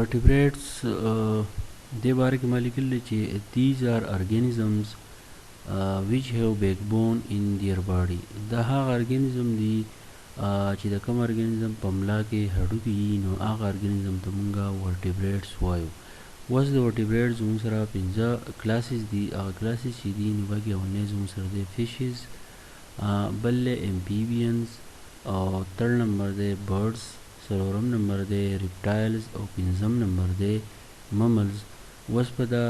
vertebrates دې باره کې ما لیکلی چې these are organisms which have backbone in their body. دا هغه ارګانیزم دي چې د کوم ارګانیزم په ملا کې هډوکي وي نو هغه ارګانیزم ته مونږه vertebrates وایو. اوس د vertebrates زموږ سره 5 کلاسز دي. هغه کلاسز چې دي نو باقي اولنی زموږ سره دی fishes، بل amphibians، او 3 نمبر دی birds، 4 نمبر دی reptiles، او 5 نمبر دی mammals. اوس په دا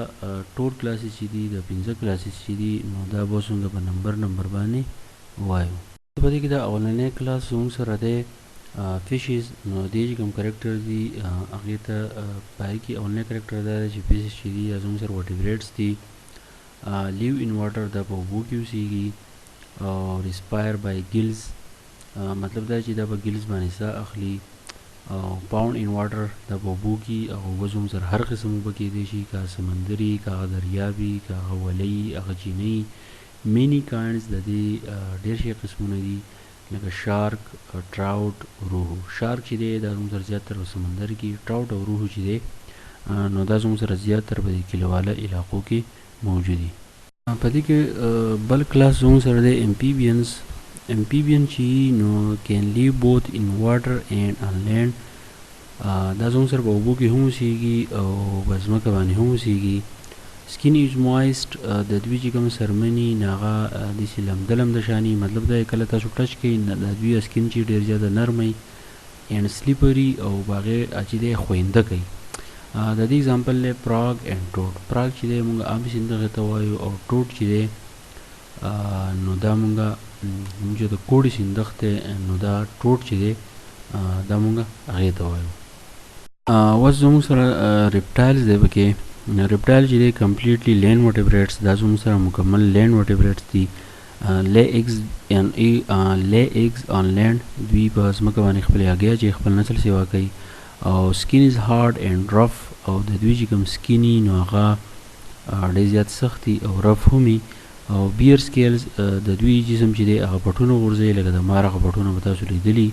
ټول کلاسز چې دي د 5 کلاسز چې دي نو دا به څنګه په نمبر باندې وایو. په دې کې دا اولنی کلاس زموږ سره دی fishes. نو دې چې کوم کرکټر دي هغې ته پای کې اولنی کرکټر دا دی چې fishes چې دي زموږ سره vertebrates دي. live in water دا په اوبو کې اوسیږي، او respire by gills مطلب دا چې دا په ګیلز باندې ساه اخلي، او pound in water دا په اوبو کې او اوبه زموږ سره هر قسم اوبه کیدی شي، که سمندري، که هغه دریابي، که هغه ولی، هغه چینی. many kinds د دې ډېر شي قسمونه دي لکه شارک، ټراوټ، روهو. شارک چې دی دا زموږ سره زیاتره په سمندر کې، ټراوټ او روهو چې دی نو دا زموږ سره زیاتره په کلیواله علاقو کې موجود دي. په دې کې بل کلاس زموږ سره دی amphibians. amphibian چې نو can live both in water and on land. دا زموږ سره په اوبو کې هم اوسیږي او په ځمکه باندې هم اوسیږي. skin is moist د دوی چې کوم سرمني نه هغه داسې لمده لمده شاني، مطلب دا کله تاسو ټچ کوئ د دوی سکین چې ډېر زیاته نرمي and slippery او هغې چې دی خوینده کوي. د دې اگزامپل دی پراګ اینډ ټوډ. پراګ چې دی مونږ عام سیندغې ته وایو، او ټوډ چې دی نو دا مونږه چې د کوړي سیندخ دی نو دا ټوډ چې دی دا مونږه هغې ته وایو. اوس زموږ سره reptiles دی پکې. reptile چې دی completely land vertebrates، دا زموږ سره مکمل land vertebrates دي. lay eggs on land، دوی په ځمکه باندې خپلې هګۍ چې خپل نسل سیوا کوي. او skin is hard and rough، او د دوی چې کوم سکیني نو هغه ډېر زیات سخت او رف همي. او bear scales د دوی جسم چې دی هغه پټونه غورځوي لکه د مار هغه پټونه به تاسو لیدلي.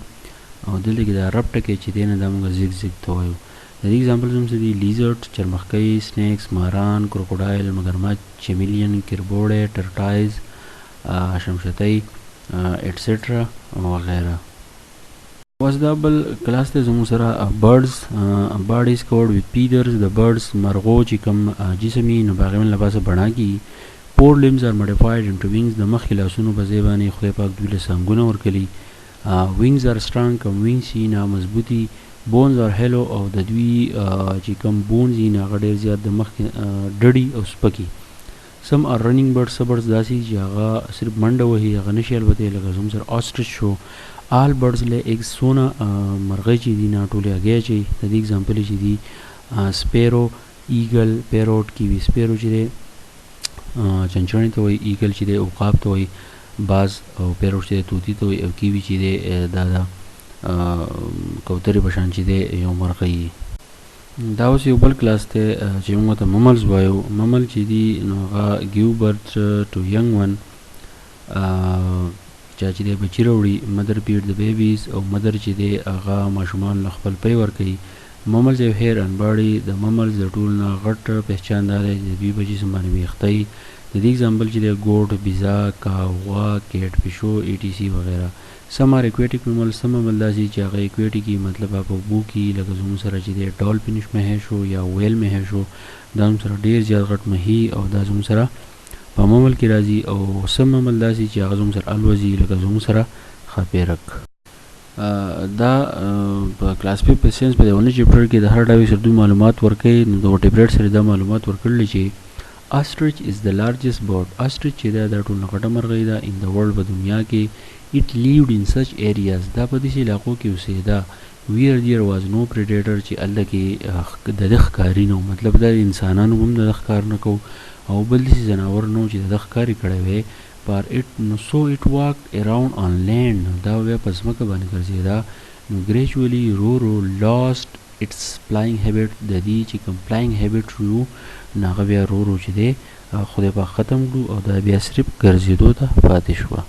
او دلته کې دا رب ټکی چې دی نه دا مونږ زیګ زیګ ته وایو. د دې اگزامپل زموږ سره دي لیزرډ، چرمخکۍ، سنیکس، ماران، کروکوډایل، مگرمچ، چمیلیون، کربوړی، ټرټایز، شمشتۍ ایټسټرا وغیره. اوس دا بل کلاس دی زموږ سره birds. bird is covered with feathers. د birds مرغو چې کوم جسم یي نو په هغې باندې له پاسه بڼا کېږي. four limbs are modified into wings. د مخکې لاسونو په ځای باندې خدای پاک دوی له څنګونه ورکړي. wings are strong. کوم wings یي نو مضبوطي. bones are hollow، او د دوی چې کوم bones یي نو هغه ډېر زیات د مخکې ډډي او سپکي. some are running birds. څه birds داسې چې هغه صرف منډه وهي، هغه نشي الوتلی لکه زموږ سره ostrich شو. all birds lay eggs. څونه مرغۍ چې دي نه ټولې هګۍ اچوي. د دې اگزامپل چې دي سپیرو، ایګل، پیروټ، کیوي. سپیرو چې دی چنچڼې ته وایي، ایګل چې دی عقاب ته وایي، باز، او پیروټ چې دی طوطي ته وایي، او کیوي چې دی دا کوترې په شان چې دی یو مرغۍ. دا اوس یو بل کلاس دی چې موږ ته مملز وایو. ممل چې دي نو هغه give birth to young one، چا چې دی بچي راوړي. mother feed the babies، او mother چې دی هغه ماشومان له خپل پی ورکوي. مملز have hair and body. د مملز د ټول نه غټ پهچان دا دی چې دوی په جسم باندې ویښته وي. د دې اگزامپل چې دی ګوټ، بیزا، کاو، غوا، کیټ، پیشو etc وغیره. some are aquatic mammals. some ممل داسې چې هغه aquatic وي، مطلب په اوبو کې لکه زموږ سره چې دی ډالفین مهی شو یا ویل مهی شو. دا زموږ سره ډېر زیات غټ مهي او دا زموږ سره په ممل کې راځي. او some ممل داسې چې هغه زموږ سره الوځي لکه زموږ سره خاپیرک. دا په کلاس 5 په ساینس په اولنی چپټر کې د هر ډول سره دوی معلومات ورکوي. نو د vertebrate سره دا معلومات ورکړل چې ostrich is the largest bird. ostrich چې دا د ټول نه غټه مرغۍ ده in the world په دنیا کې. it lived in such areas. دا په داسې علاقو کې اوسېده where there was no predator چې هلته کې د ده ښکاري نه و. مطلب دا انسانانو هم د ده ښکار نه کوو، او بل داسې ځناور نه و چې د ده ښکار یې کړی وی. پر it نو so it walked around on land. دا بیا په ځمکه باندې ګرځېده. نو gradually رو lost its flying habit. د دې چې کوم flying habit شو نو هغه بیا رو چې دی خدای پاک ختم کړو، او دا بیا صرف ګرځېدو ته پاتې شوه.